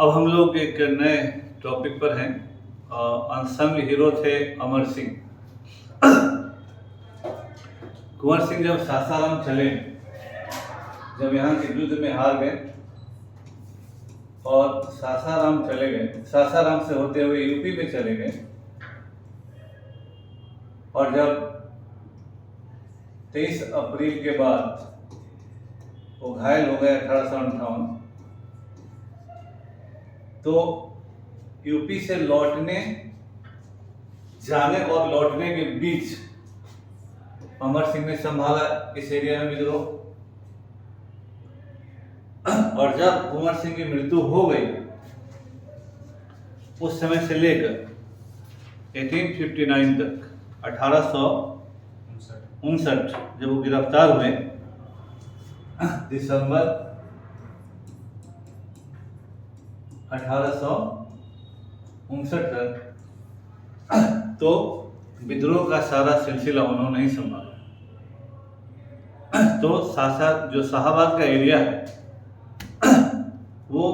अब हम लोग एक नए टॉपिक पर हैं। अनसंग हीरो थे अमर सिंह। कुंवर सिंह जब सासाराम चले, जब यहाँ के युद्ध में हार गए और सासाराम चले गए, सासाराम से होते हुए यूपी में चले गए, और जब 23 अप्रैल के बाद वो घायल हो गए 1858, तो यूपी से जाने और लौटने के बीच अमर सिंह ने संभाला इस एरिया में विद्रोह। और जब कुंवर सिंह की मृत्यु हो गई, उस समय से लेकर 1859 तक, 1859 जब वो गिरफ्तार हुए, दिसंबर 1859 तक, तो विद्रोह का सारा सिलसिला उन्होंने ही संभाला। तो जो शाहाबाद का एरिया है, वो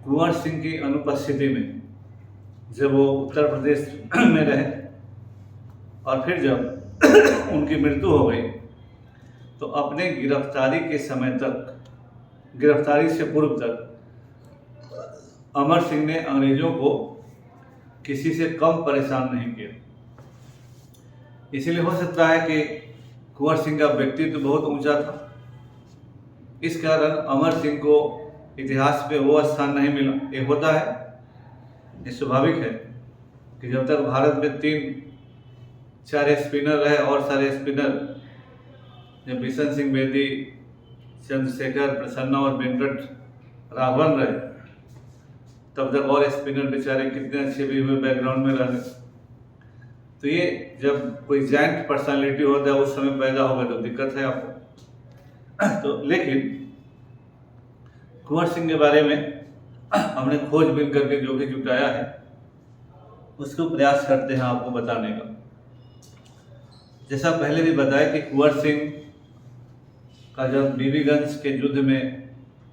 कुंवर सिंह की अनुपस्थिति में, जब वो उत्तर प्रदेश में रहे और फिर जब उनकी मृत्यु हो गई, तो अपने गिरफ्तारी के समय तक, गिरफ्तारी से पूर्व तक, अमर सिंह ने अंग्रेजों को किसी से कम परेशान नहीं किया। इसीलिए हो सकता है कि कुंवर सिंह का व्यक्तित्व बहुत ऊंचा था, इस कारण अमर सिंह को इतिहास में वो स्थान नहीं मिला। ये होता है, ये स्वाभाविक है कि जब तक भारत में 3-4 स्पिनर रहे और सारे स्पिनर, जब बिशन सिंह बेदी, चंद्रशेखर, प्रसन्ना और वेंकट राघवन रहे, तब तक और स्पिनर बेचारे कितने अच्छे भी हुए, बैकग्राउंड में रह गए। तो ये जब कोई जॉइंट पर्सनालिटी होता है उस समय पैदा होगा तो दिक्कत है आपको। तो लेकिन कुंवर सिंह के बारे में हमने खोजबीन करके जो भी जुटाया है, उसको प्रयास करते हैं आपको बताने का। जैसा पहले भी बताया कि कुंवर सिंह का जब बीबीगंज के युद्ध में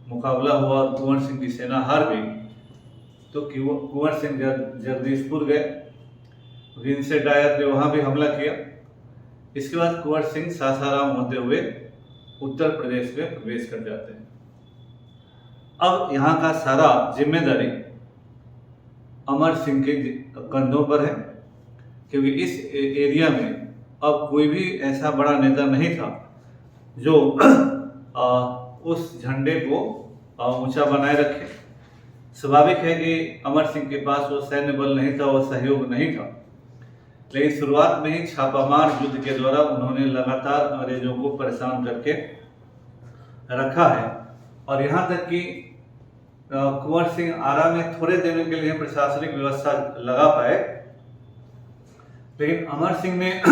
मुकाबला हुआ और कुंवर सिंह की सेना हार गई, तो कुंवर सिंह जगदीशपुर गए, विंसेंट डायर ने वहाँ भी हमला किया। इसके बाद कुंवर सिंह सासाराम होते हुए उत्तर प्रदेश में प्रवेश कर जाते हैं। अब यहाँ का सारा जिम्मेदारी अमर सिंह के कंधों पर है, क्योंकि इस एरिया में अब कोई भी ऐसा बड़ा नेता नहीं था जो उस झंडे को ऊंचा बनाए रखे। स्वाभाविक है कि अमर सिंह के पास वो सैन्य बल नहीं था, वो सहयोग नहीं था, लेकिन शुरुआत में ही छापामार युद्ध के द्वारा उन्होंने लगातार अंग्रेजों को परेशान करके रखा है। और यहाँ तक कि कुंवर सिंह आरा में थोड़े दिनों के लिए प्रशासनिक व्यवस्था लगा पाए, लेकिन अमर सिंह ने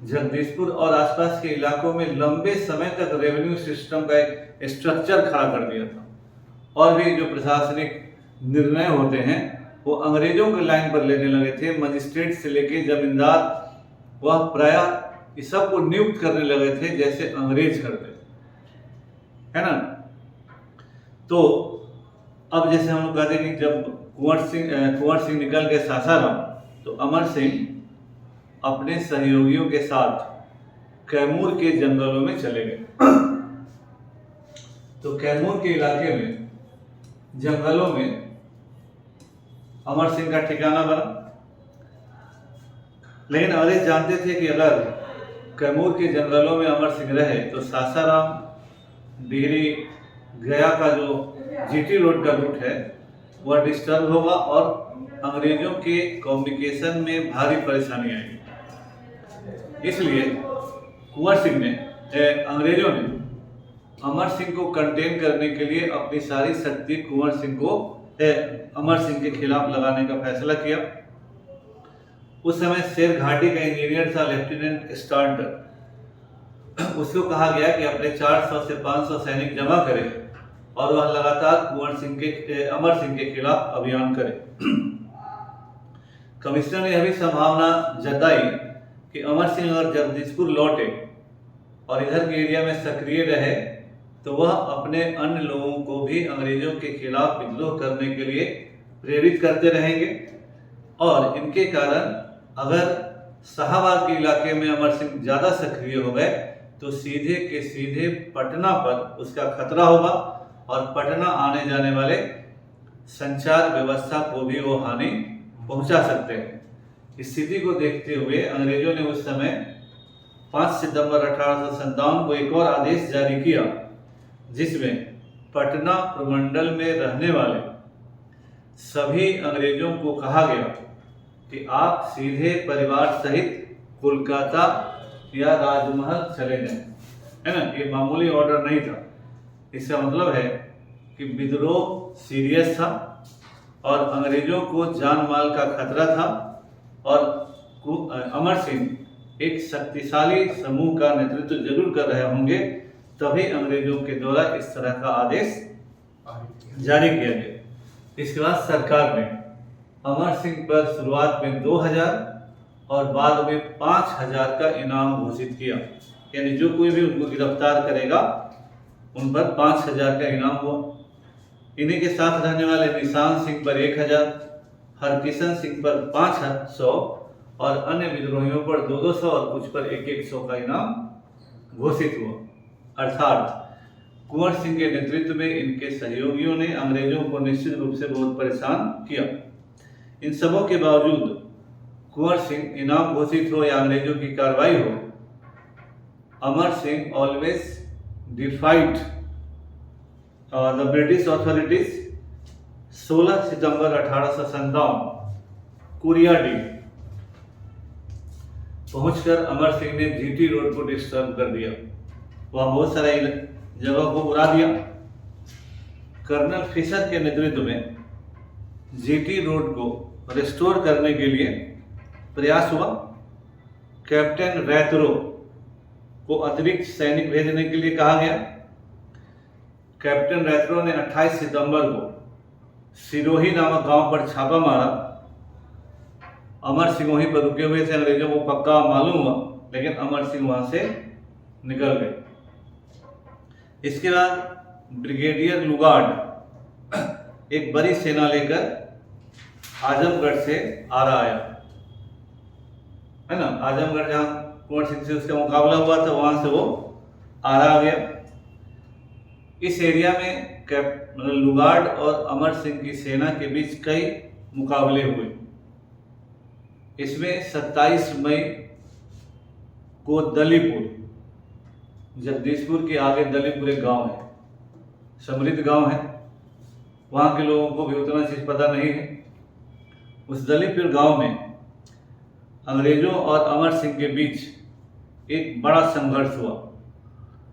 जगदीशपुर और आसपास के इलाकों में लंबे समय तक रेवेन्यू सिस्टम का एक स्ट्रक्चर खड़ा कर दिया था। और भी जो प्रशासनिक निर्णय होते हैं वो अंग्रेजों के लाइन पर लेने लगे थे। मजिस्ट्रेट से लेके जमींदार, वह प्रायः इस सब को नियुक्त करने लगे थे जैसे अंग्रेज करते, है ना। तो अब जैसे हम लोग कहते हैं कि जब कुंवर सिंह निकल गए सासाराम, तो अमर सिंह अपने सहयोगियों के साथ कैमूर के जंगलों में चले गए। तो कैमूर के इलाके में, जंगलों में अमर सिंह का ठिकाना बना। लेकिन अंग्रेज जानते थे कि अगर कैमूर के जंगलों में अमर सिंह रहे तो सासाराम, डिहरी, गया का जो जीटी रोड का रूट है वह डिस्टर्ब होगा और अंग्रेजों के कम्युनिकेशन में भारी परेशानी आएगी। इसलिए कुंवर सिंह ने, अंग्रेजों ने अमर सिंह को कंटेन करने के लिए अपनी सारी शक्ति कुंवर सिंह को अमर सिंह के खिलाफ लगाने का फैसला किया। उस समय शेर घाटी का इंजीनियर था लेफ्टिनेंट स्टार्टर। उसको कहा गया कि अपने 400 से 500 सैनिक जमा करे और वह लगातार अमर सिंह के खिलाफ अभियान करे। कमिश्नर ने यह भी संभावना जताई कि अमर सिंह अगर जगदीशपुर लौटे और इधर के एरिया में सक्रिय रहे तो वह अपने अन्य लोगों को भी अंग्रेजों के खिलाफ विद्रोह करने के लिए प्रेरित करते रहेंगे। और इनके कारण अगर शाहाबाद के इलाके में अमर सिंह ज़्यादा सक्रिय हो गए तो सीधे के सीधे पटना पर उसका खतरा होगा और पटना आने जाने वाले संचार व्यवस्था को भी वो हानि पहुंचा सकते हैं। इस स्थिति को देखते हुए अंग्रेजों ने उस समय 5 सितंबर 1857 को एक और आदेश जारी किया, जिसमें पटना प्रमंडल में रहने वाले सभी अंग्रेजों को कहा गया कि आप सीधे परिवार सहित कोलकाता या राजमहल चले जाएं। है ना, ये मामूली ऑर्डर नहीं था। इसका मतलब है कि विद्रोह सीरियस था और अंग्रेजों को जान माल का खतरा था और अमर सिंह एक शक्तिशाली समूह का नेतृत्व जरूर कर रहे होंगे, तभी अंग्रेजों के द्वारा इस तरह का आदेश जारी किया गया। इसके बाद सरकार ने अमर सिंह पर शुरुआत में 2000 और बाद में 5000 का इनाम घोषित किया, यानी जो कोई भी उनको गिरफ्तार करेगा उन पर 5000 का इनाम हुआ। इन्हीं के साथ रहने वाले निशान सिंह पर 1000, हरकिशन सिंह पर 500 और अन्य विद्रोहियों पर 200 और कुछ पर 100 का इनाम घोषित हुआ। अर्थात कुंवर सिंह के नेतृत्व में इनके सहयोगियों ने अंग्रेजों को निश्चित रूप से बहुत परेशान किया। इन सबों के बावजूद कुंवर सिंह इनाम घोषित हो या अंग्रेजों की कार्रवाई हो, Amar Singh always defied the British authorities. 16 सितंबर 1857 कुरियाडी पहुंचकर अमर सिंह ने जीटी रोड को डिस्टर्ब कर दिया, वहां बहुत सारे जगह को उड़ा दिया। कर्नल फिशर के नेतृत्व में जीटी रोड को रिस्टोर करने के लिए प्रयास हुआ। कैप्टन रैथरो को अतिरिक्त सैनिक भेजने के लिए कहा गया। कैप्टन रैथरो ने 28 सितंबर को सिरोही नामक गांव पर छापा मारा। अमर सिंह वहीं पर रुके हुए थे, अंग्रेजों को पक्का मालूम हुआ, लेकिन अमर सिंह वहां से निकल गए। इसके बाद ब्रिगेडियर लुगार्ड एक बड़ी सेना लेकर आजमगढ़ से आरा आया, है ना। आजमगढ़ जहां कुंवर सिंह से उसका मुकाबला हुआ था, वहां से वो आरा आ गया। इस एरिया में मतलब लुगार्ड और अमर सिंह की सेना के बीच कई मुकाबले हुए। इसमें 27 मई को दलीपुर, जगदीशपुर के आगे दलीपुर एक गांव है, समृद्ध गांव है, वहां के लोगों को भी उतना चीज पता नहीं है। उस दलीपुर गांव में अंग्रेजों और अमर सिंह के बीच एक बड़ा संघर्ष हुआ,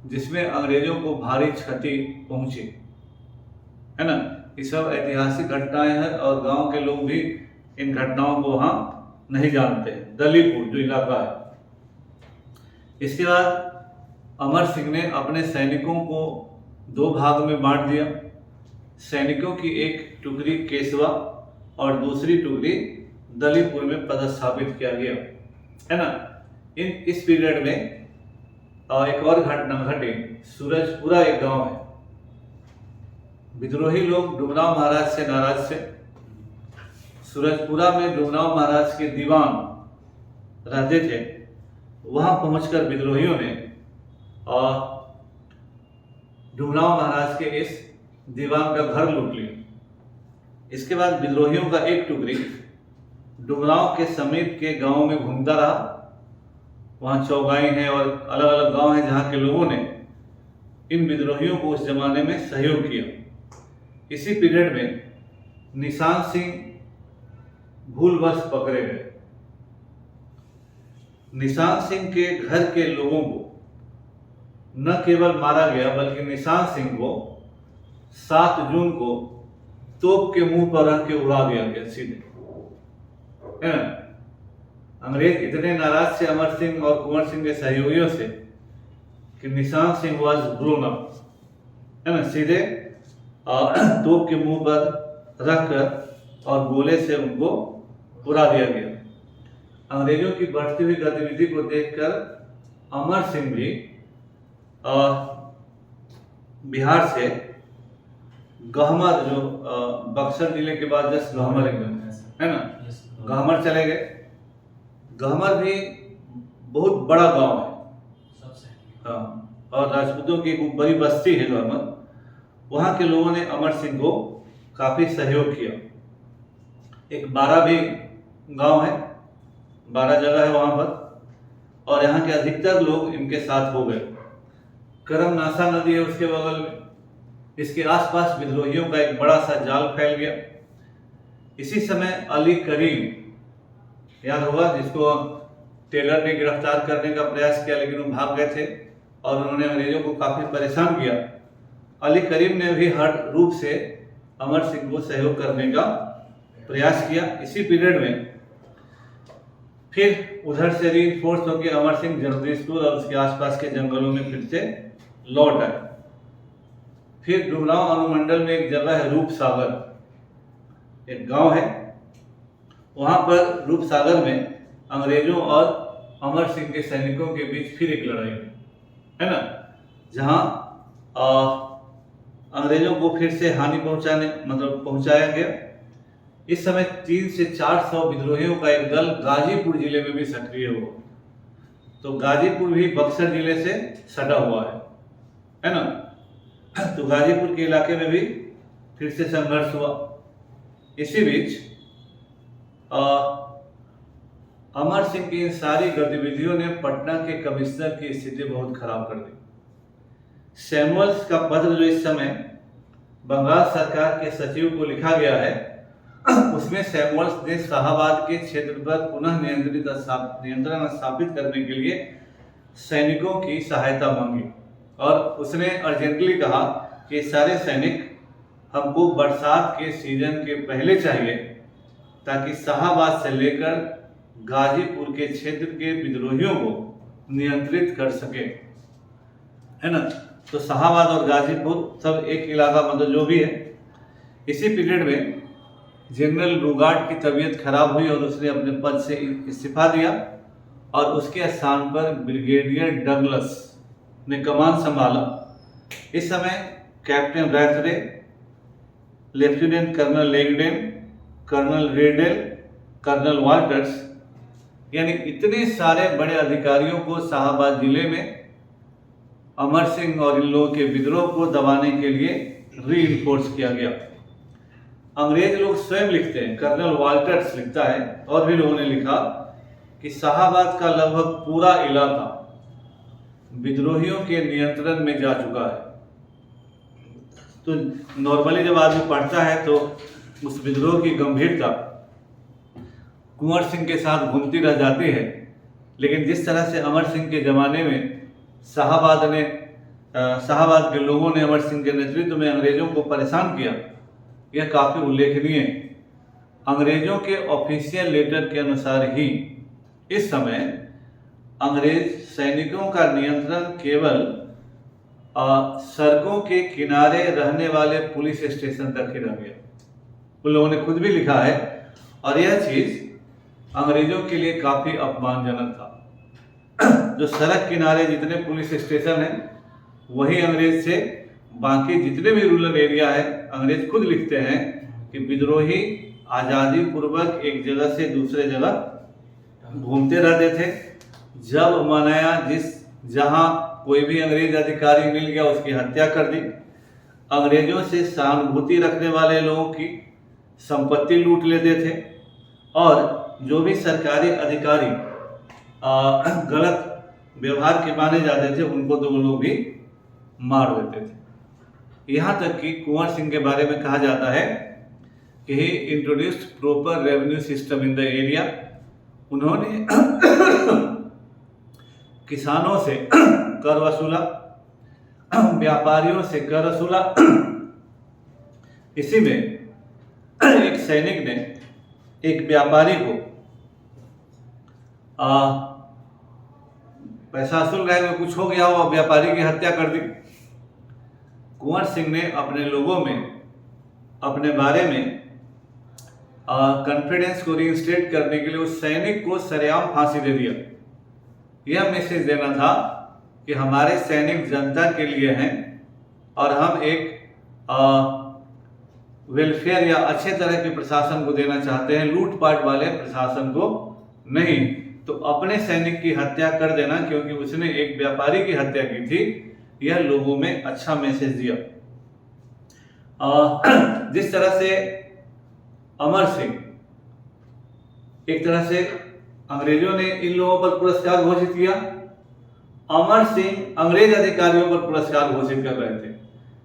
जिसमें अंग्रेजों को भारी क्षति पहुंची, है ना। ये सब ऐतिहासिक घटनाएं हैं और गांव के लोग भी इन घटनाओं को वहां नहीं जानते। दलीपुर जो इलाका है। इसके बाद अमर सिंह ने अपने सैनिकों को 2 भाग में बांट दिया। सैनिकों की एक टुकड़ी केसवा और दूसरी टुकड़ी दलीपुर में पदस्थापित किया गया, है ना। इस पीरियड में एक और घटना घटी। सूरजपुरा एक गांव है। विद्रोही लोग डुमराव महाराज से नाराज थे। सूरजपुरा में डुमराव महाराज के दीवान रहते थे। वहां पहुंचकर विद्रोहियों ने डुमराव महाराज के इस दीवान का घर लूट लिया। इसके बाद विद्रोहियों का एक टुकड़ी डुमराव के समीप के गांव में घूमता रहा। वहां चौगाई है और अलग अलग गांव हैं जहां के लोगों ने इन विद्रोहियों को उस जमाने में सहयोग किया। इसी पीरियड में निशान सिंह भूलवश पकड़े गए। निशान सिंह के घर के लोगों को न केवल मारा गया, बल्कि निशान सिंह को 7 जून को तोप के मुंह पर रख के उड़ा दिया गया सीधे। अंग्रेज इतने नाराज थे अमर सिंह और कुंवर सिंह के सहयोगियों से कि निशान सिंह वाज ब्लोन अप, है ना। सीधे तोप के मुंह पर रखकर और गोले से उनको उड़ा दिया गया। अंग्रेजों की बढ़ती हुई गतिविधि को देखकर अमर सिंह भी बिहार से गहमर, जो बक्सर जिले के बाद जस्ट गहमर एकदम है ना, गहमर चले गए। गहमर भी बहुत बड़ा गांव है, हाँ, और राजपूतों की एक बड़ी बस्ती है गहमर। वहाँ के लोगों ने अमर सिंह को काफ़ी सहयोग किया। एक बारा भी गांव है, 12 जगह है वहाँ पर, और यहाँ के अधिकतर लोग इनके साथ हो गए। करमनासा नदी है उसके बगल में, इसके आसपास विद्रोहियों का एक बड़ा सा जाल फैल गया। इसी समय अली करीम, याद होगा, जिसको टेलर ने गिरफ्तार करने का प्रयास किया लेकिन वो भाग गए थे और उन्होंने अंग्रेजों को काफ़ी परेशान किया। अली करीम ने भी हर रूप से अमर सिंह को सहयोग करने का प्रयास किया। इसी पीरियड में फिर उधर से रीइंफोर्स होकर अमर सिंह जगदीशपुर और उसके आसपास के जंगलों में फिर से लौट आए। फिर डुमरांव अनुमंडल में एक जगह है रूपसागर, एक गांव है, वहां पर रूपसागर में अंग्रेजों और अमर सिंह के सैनिकों के बीच फिर एक लड़ाई हुई, है ना, जहां अंग्रेजों को फिर से हानि पहुंचाया गया। इस समय 300 से 400 विद्रोहियों का एक दल गाजीपुर जिले में भी सक्रिय हुआ। तो गाजीपुर भी बक्सर जिले से सटा हुआ है ना। तो गाजीपुर के इलाके में भी फिर से संघर्ष हुआ। इसी बीच अमर सिंह की इन सारी गतिविधियों ने पटना के कमिश्नर की स्थिति बहुत खराब कर दी। सैमुअल्स का पत्र जो इस समय बंगाल सरकार के सचिव को लिखा गया है, उसमें सैमुअल्स ने शाहाबाद के क्षेत्र पर पुनः नियंत्रण स्थापित करने के लिए सैनिकों की सहायता मांगी और उसने अर्जेंटली कहा कि सारे सैनिक हमको बरसात के सीजन के पहले चाहिए ताकि शाहाबाद से लेकर गाजीपुर के क्षेत्र के विद्रोहियों को नियंत्रित कर सके, है ना। तो शाहाबाद और गाजीपुर सब एक इलाका, मतलब जो भी है। इसी पीरियड में जनरल रुगार्ड की तबीयत खराब हुई और उसने अपने पद से इस्तीफा दिया और उसके स्थान पर ब्रिगेडियर डगलस ने कमान संभाला। इस समय captain Rattray, lieutenant colonel Legden, colonel Reddell, colonel Walters, यानी इतने सारे बड़े अधिकारियों को शाहाबाद जिले में अमर सिंह और इन लोगों के विद्रोह को दबाने के लिए रीइंफोर्स किया गया। अंग्रेज लोग स्वयं लिखते हैं, कर्नल वाल्टर्स लिखता है और भी लोगों ने लिखा कि शाहाबाद का लगभग पूरा इलाका विद्रोहियों के नियंत्रण में जा चुका है। तो नॉर्मली जब आदमी पढ़ता है तो उस विद्रोह की गंभीरता कुंवर सिंह के साथ घूमती रह जाती है, लेकिन जिस तरह से अमर सिंह के ज़माने में शाहाबाद के लोगों ने अमर सिंह के नेतृत्व में अंग्रेजों को परेशान किया, यह काफ़ी उल्लेखनीय है। अंग्रेजों के ऑफिशियल लेटर के अनुसार ही इस समय अंग्रेज सैनिकों का नियंत्रण केवल सड़कों के किनारे रहने वाले पुलिस स्टेशन तक ही रह गया। उन लोगों ने खुद भी लिखा है और यह चीज़ अंग्रेजों के लिए काफ़ी अपमानजनक था। जो सड़क किनारे जितने पुलिस स्टेशन हैं वही अंग्रेज से बाकी जितने भी रूरल एरिया है, अंग्रेज खुद लिखते हैं कि विद्रोही आज़ादी पूर्वक एक जगह से दूसरे जगह घूमते रहते थे। जब मनाया जहां कोई भी अंग्रेज अधिकारी मिल गया उसकी हत्या कर दी। अंग्रेजों से सहानुभूति रखने वाले लोगों की संपत्ति लूट लेते थे और जो भी सरकारी अधिकारी गलत व्यवहार के माने जाते थे उनको तो वो लोग भी मार देते थे। यहाँ तक कि कुंवर सिंह के बारे में कहा जाता है कि he introduced proper revenue system in the area. उन्होंने किसानों से कर वसूला, व्यापारियों से कर वसूला। इसी में एक सैनिक ने एक व्यापारी को पैसा वसूल रहे हुए कुछ हो गया हो, व्यापारी की हत्या कर दी। कुंवर सिंह ने अपने लोगों में अपने बारे में कॉन्फिडेंस को रीइंस्टेट करने के लिए उस सैनिक को सरेआम फांसी दे दिया। यह मैसेज देना था कि हमारे सैनिक जनता के लिए हैं और हम एक वेलफेयर या अच्छे तरह के प्रशासन को देना चाहते हैं, लूटपाट वाले प्रशासन को नहीं। तो अपने सैनिक की हत्या कर देना क्योंकि उसने एक व्यापारी की हत्या की थी, यह लोगों में अच्छा मैसेज दिया। जिस तरह से अमर सिंह, एक तरह से अंग्रेजों ने इन लोगों पर पुरस्कार घोषित किया, अमर सिंह अंग्रेज अधिकारियों पर पुरस्कार घोषित कर रहे थे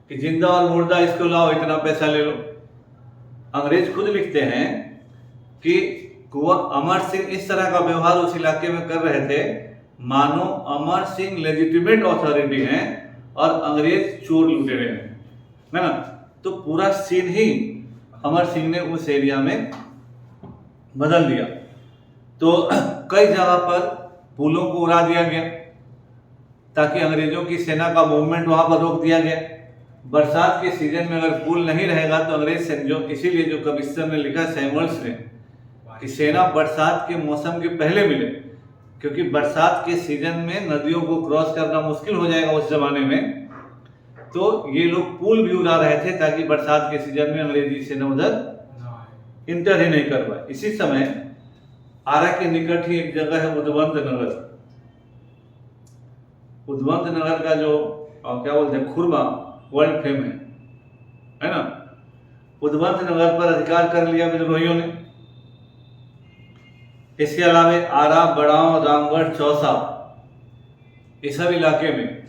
कि जिंदा और मुर्दा इसको लाओ, इतना पैसा ले लो। अंग्रेज खुद लिखते हैं कि अमर सिंह इस तरह का व्यवहार उस इलाके में कर रहे थे मानो अमर सिंह लेजिटिमेट अथॉरिटी हैं और अंग्रेज चोर लुटेरे हैं, है ना। तो पूरा सीन ही अमर सिंह ने उस एरिया में बदल दिया। तो कई जगह पर पुलों को उड़ा दिया गया ताकि अंग्रेजों की सेना का मूवमेंट वहां पर रोक दिया गया। बरसात के सीजन में अगर पुल नहीं रहेगा तो अंग्रेज जो इसीलिए जो कमिश्नर ने लिखा सैमुअल्स ने कि सेना बरसात के मौसम के पहले मिले, क्योंकि बरसात के सीजन में नदियों को क्रॉस करना मुश्किल हो जाएगा उस जमाने में। तो ये लोग पुल भी उड़ा रहे थे ताकि बरसात के सीजन में अंग्रेजी सेना उधर इंटर ही नहीं कर पाए। इसी समय आरा के निकट ही एक जगह है उद्वंत नगर। उद्वंत नगर का जो क्या बोलते हैं खुरमा वर्ल्ड फेम है ना। उद्वंत नगर पर अधिकार कर लिया विद्रोहियों ने। इसके अलावा आरा, बड़ाव, रामगढ़, चौसा, इस सब इलाके में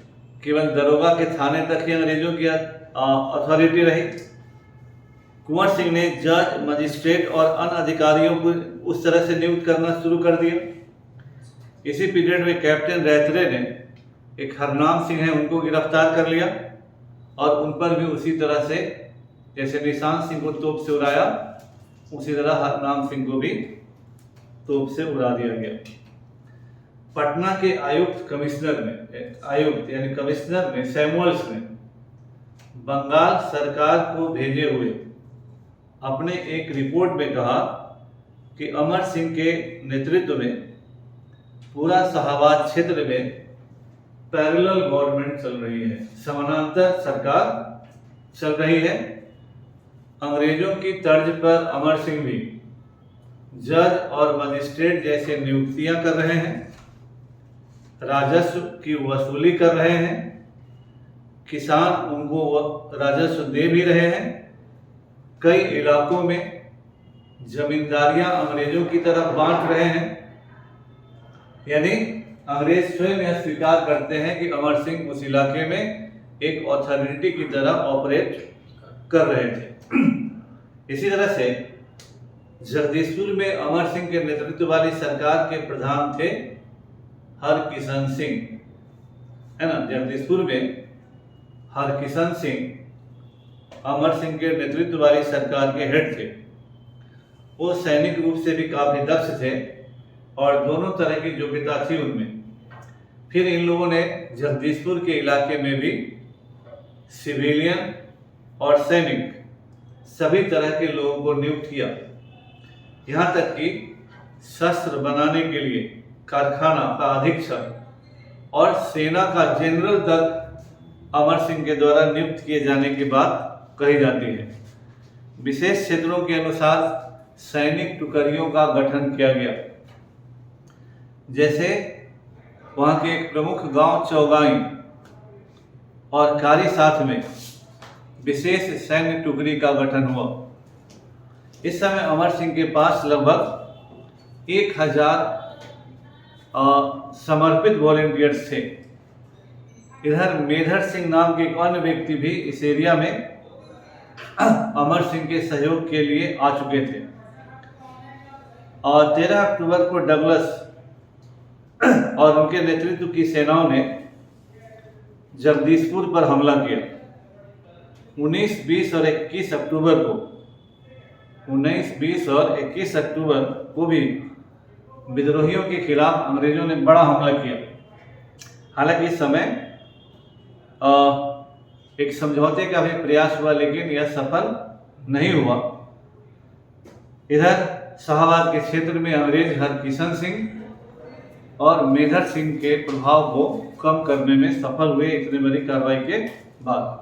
केवल दरोगा के थाने तक ही अंग्रेजों की अथॉरिटी रही। कुंवर सिंह ने जज, मजिस्ट्रेट और अन्य अधिकारियों को उस तरह से नियुक्त करना शुरू कर दिया। इसी पीरियड में कैप्टन रैतरे ने एक हरनाम सिंह है उनको गिरफ्तार कर लिया और उन पर भी उसी तरह से जैसे निशान सिंह को तोप से उड़ाया, उसी तरह हरनाम सिंह को भी तोप से उड़ा दिया गया। पटना के आयुक्त यानी कमिश्नर ने सैमुअल्स ने बंगाल सरकार को भेजे हुए अपने एक रिपोर्ट में कहा कि अमर सिंह के नेतृत्व में पूरा शाहबाद क्षेत्र में पैरेलल गवर्नमेंट चल रही है, समानांतर सरकार चल रही है। अंग्रेजों की तर्ज पर अमर सिंह भी जज और मजिस्ट्रेट जैसे नियुक्तियां कर रहे हैं, राजस्व की वसूली कर रहे हैं, किसान उनको राजस्व दे भी रहे हैं। कई इलाकों में जमींदारियां अंग्रेजों की तरफ बांट रहे हैं। यानी अंग्रेज स्वयं यह स्वीकार करते हैं कि अमर सिंह उस इलाके में एक अथॉरिटी की तरह ऑपरेट कर रहे थे। इसी तरह से जगदीशपुर में अमर सिंह के नेतृत्व वाली सरकार के प्रधान थे हरकिशन सिंह, है ना। जगदीशपुर में हरकिशन सिंह अमर सिंह के नेतृत्व वाली सरकार के हेड थे। वो सैनिक रूप से भी काफी दक्ष थे और दोनों तरह की योग्यता थी उनमें। फिर इन लोगों ने जगदीशपुर के इलाके में भी सिविलियन और सैनिक सभी तरह के लोगों को नियुक्त किया। यहाँ तक कि शस्त्र बनाने के लिए कारखाना का अधीक्षक और सेना का जनरल तक अमर सिंह के द्वारा नियुक्त किए जाने की बात कही जाती है। विशेष क्षेत्रों के अनुसार सैनिक टुकड़ियों का गठन किया गया। जैसे वहाँ के एक प्रमुख गांव चौगाई और कारी साथ में विशेष सैन्य टुकड़ी का गठन हुआ। इस समय अमर सिंह के पास लगभग 1000 समर्पित वॉलेंटियर्स थे। इधर मेधर सिंह नाम के एक अन्य व्यक्ति भी इस एरिया में अमर सिंह के सहयोग के लिए आ चुके थे। और 13 अक्टूबर को डगलस और उनके नेतृत्व की सेनाओं ने जगदीशपुर पर हमला किया। 19, 20 और 21 अक्टूबर को भी विद्रोहियों के खिलाफ अंग्रेजों ने बड़ा हमला किया। हालांकि इस समय एक समझौते का भी प्रयास हुआ लेकिन यह सफल नहीं हुआ। इधर शाहबाद के क्षेत्र में अंग्रेज हरकिशन सिंह और मेधर सिंह के प्रभाव को कम करने में सफल हुए इतनी बड़ी कार्रवाई के बाद।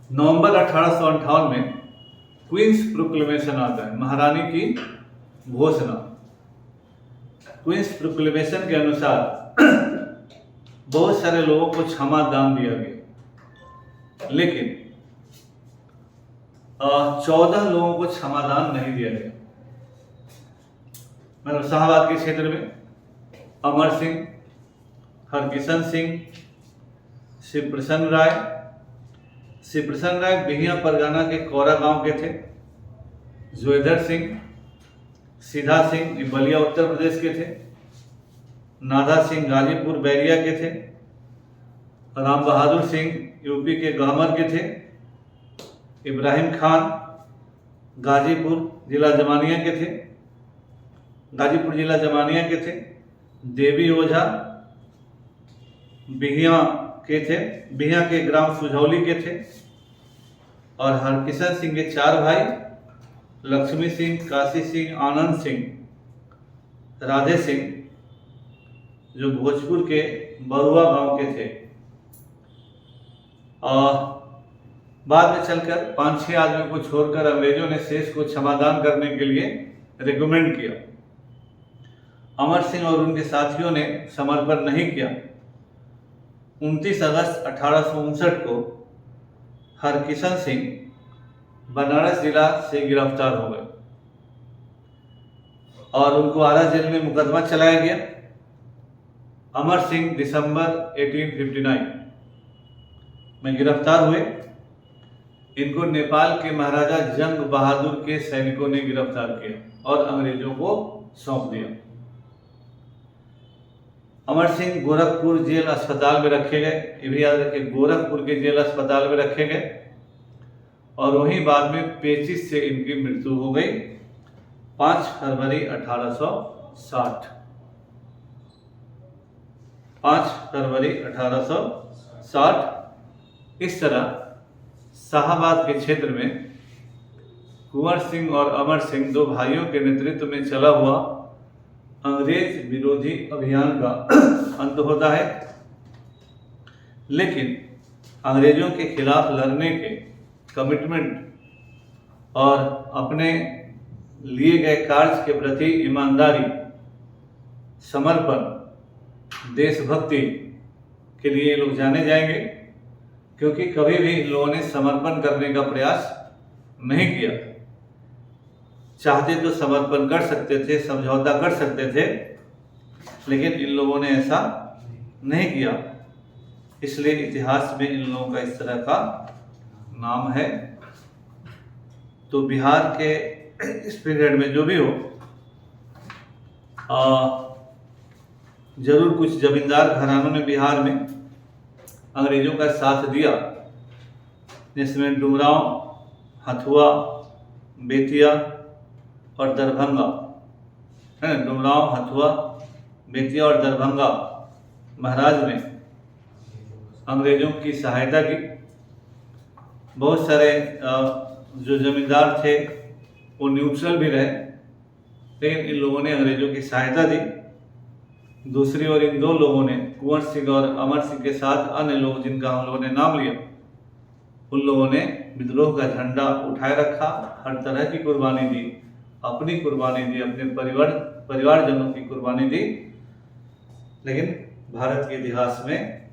नवंबर 1858 में क्वींस प्रोक्लेमेशन आता है, महारानी की घोषणा। क्वींस प्रोक्लेमेशन के अनुसार बहुत सारे लोगों को क्षमा दान दिया गया, लेकिन 14 लोगों को क्षमादान नहीं दिया गया। मतलब शाहबाद के क्षेत्र में अमर सिंह, हरकिशन सिंह, शिवप्रसन्न राय बिहिया परगना के कौरा गांव के थे। जोधर सिंह, सीधा सिंह बलिया उत्तर प्रदेश के थे। नादा सिंह गाजीपुर बैरिया के थे। राम बहादुर सिंह यूपी के गहमर के थे। इब्राहिम खान गाजीपुर जिला जमानिया के थे। देवी ओझा बिहिया के ग्राम सुझौली के थे। और हरकिशन सिंह के 4 भाई लक्ष्मी सिंह, काशी सिंह, आनंद सिंह, राधे सिंह, जो भोजपुर के बरुआ गांव के थे। और बाद में चलकर 5-6 आदमियों को छोड़कर अंग्रेजों ने शेष को क्षमादान करने के लिए रिकमेंड किया। अमर सिंह और उनके साथियों ने समर्पण नहीं किया। 29 अगस्त 1859 को हरकिशन सिंह बनारस जिला से गिरफ्तार हो गए और उनको आरा जेल में मुकदमा चलाया गया। अमर सिंह दिसंबर 1859 में गिरफ्तार हुए। इनको नेपाल के महाराजा जंग बहादुर के सैनिकों ने गिरफ्तार किया और अंग्रेजों को सौंप दिया। अमर सिंह गोरखपुर जेल अस्पताल में रखे गए। ये भी याद रखिए, गोरखपुर के जेल अस्पताल में रखे गए और वहीं बाद में पेचिश से इनकी मृत्यु हो गई 5 फरवरी 1860। 5 फरवरी 1860। इस तरह शाहबाद के क्षेत्र में कुंवर सिंह और अमर सिंह 2 भाइयों के नेतृत्व में चला हुआ अंग्रेज विरोधी अभियान का अंत होता है। लेकिन अंग्रेजों के खिलाफ लड़ने के कमिटमेंट और अपने लिए गए कार्य के प्रति ईमानदारी, समर्पण, देशभक्ति के लिए लोग जाने जाएंगे, क्योंकि कभी भी इन लोगों ने समर्पण करने का प्रयास नहीं किया। चाहते तो समर्पण कर सकते थे, समझौता कर सकते थे, लेकिन इन लोगों ने ऐसा नहीं किया। इसलिए इतिहास में इन लोगों का इस तरह का नाम है। तो बिहार के इस पीरियड में जो भी हो, जरूर कुछ जमींदार घरानों ने बिहार में अंग्रेजों का साथ दिया, जिसमें डुमरांव, हथुआ, बेतिया और दरभंगा है। डुमरांव, हथुआ, बेतिया और दरभंगा महाराज ने अंग्रेजों की सहायता की। बहुत सारे जो जमींदार थे वो न्यूट्रल भी रहे, लेकिन इन लोगों ने अंग्रेजों की सहायता दी। दूसरी ओर इन 2 लोगों ने, कुंवर सिंह और अमर सिंह के साथ अन्य लोग जिनका हम लोगों ने नाम लिया, उन लोगों ने विद्रोह का झंडा उठाए रखा, हर तरह की कुर्बानी दी, अपनी कुर्बानी दी, अपने परिवारजनों की कुर्बानी दी। लेकिन भारत के इतिहास में